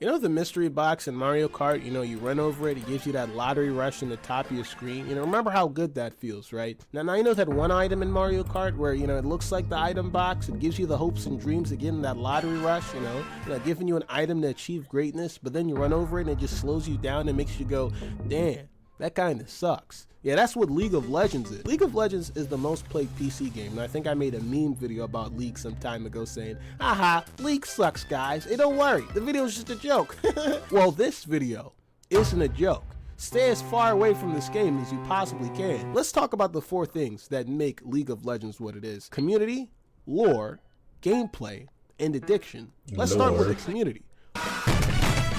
You know the mystery box in Mario Kart, you run over it, it gives you that lottery rush in the top of your screen. Remember how good that feels, right? Now you know that one item in Mario Kart where, it looks like the item box, it gives you the hopes and dreams of getting that lottery rush, giving you an item to achieve greatness, but then you run over it and it just slows you down and makes you go, damn, that kind of sucks. Yeah, that's what League of Legends is. League of Legends is the most played PC game, and I think I made a meme video about League some time ago saying, haha, League sucks, guys. Hey, don't worry, the video is just a joke. Well, this video isn't a joke. Stay as far away from this game as you possibly can. Let's talk about the 4 things that make League of Legends what it is. Community, lore, gameplay, and addiction. Let's start with the community.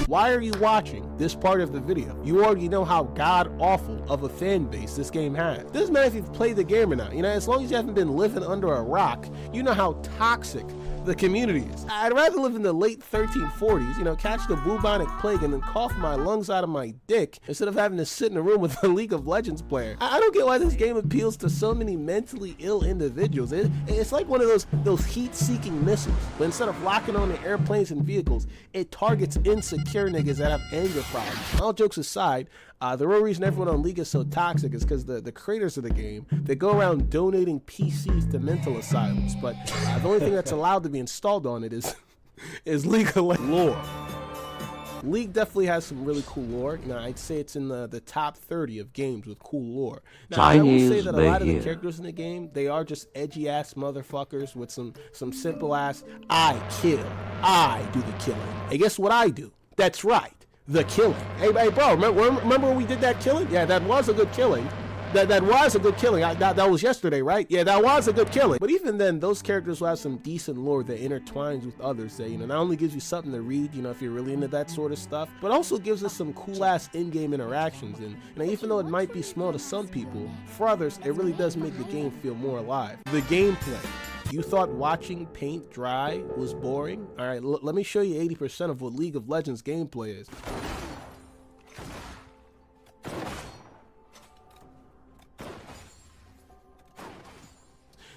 Why are you watching this part of the video? You already know how god-awful of a fan base this game has. Doesn't matter if you've played the game or not. As long as you haven't been living under a rock, you know how toxic the community is. I'd rather live in the late 1340s, catch the bubonic plague and then cough my lungs out of my dick instead of having to sit in a room with a League of Legends player. I don't get why this game appeals to so many mentally ill individuals. It's like one of those heat-seeking missiles, but instead of locking on the airplanes and vehicles, it targets insecure niggas that have anger problems. All jokes aside, the real reason everyone on League is so toxic is because the creators of the game, they go around donating PCs to mental asylums, but the only thing that's allowed to be installed on it is League of Legends lore. League definitely has some really cool lore. I'd say it's in the top 30 of games with cool lore. Now, I will say that a lot of the characters in the game, they are just edgy ass motherfuckers with some simple ass, I kill, I do the killing. Hey, guess what I do? That's right. The killing. Hey, bro, remember when we did that killing? Yeah, that was a good killing. That was a good killing. That was yesterday, right? Yeah, that was a good killing. But even then, those characters will have some decent lore that intertwines with others that, not only gives you something to read, if you're really into that sort of stuff, but also gives us some cool-ass in-game interactions. And even though it might be small to some people, for others, it really does make the game feel more alive. The gameplay. You thought watching paint dry was boring? All right, let me show you 80% of what League of Legends gameplay is.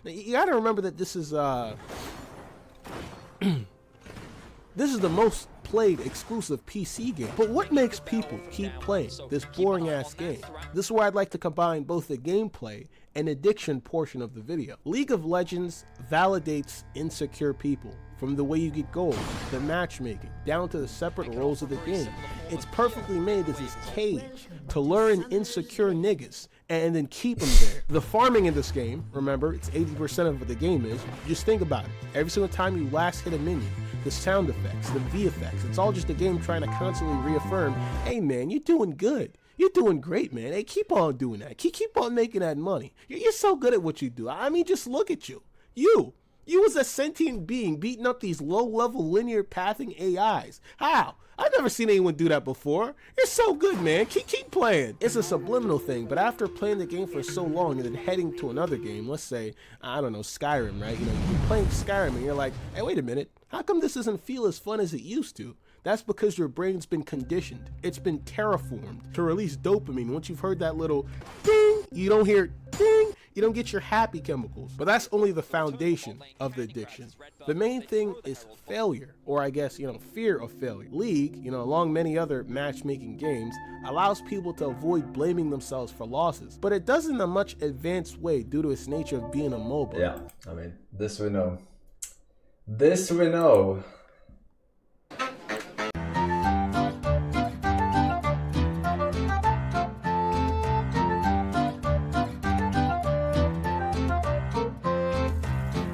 Now, you gotta remember that this is this is the most played exclusive PC game. But what makes people keep playing this boring ass game? This is where I'd like to combine both the gameplay and addiction portion of the video. League of Legends validates insecure people. From the way you get gold, the matchmaking, down to the separate roles of the game. It's perfectly made as this cage to lure in insecure niggas and then keep them there. The farming in this game, remember, it's 80% of what the game is. Just think about it. Every single time you last hit a minion, the sound effects, the VFX, it's all just the game trying to constantly reaffirm, hey man, you're doing good. You're doing great, man. Hey, keep on doing that. Keep on making that money. You're so good at what you do. I mean, just look at you. You as a sentient being beating up these low-level linear pathing AIs. How? I've never seen anyone do that before. You're so good, man. Keep playing. It's a subliminal thing, but after playing the game for so long and then heading to another game, let's say, I don't know, Skyrim, right? You're playing Skyrim and you're like, hey, wait a minute. How come this doesn't feel as fun as it used to? That's because your brain's been conditioned. It's been terraformed to release dopamine. Once you've heard that little ding, you don't hear ding, you don't get your happy chemicals. But that's only the foundation of the addiction. The main thing is failure, or I guess, fear of failure. League, along many other matchmaking games, allows people to avoid blaming themselves for losses. But it does in a much advanced way due to its nature of being a MOBA. Yeah, I mean, this we know. This we know.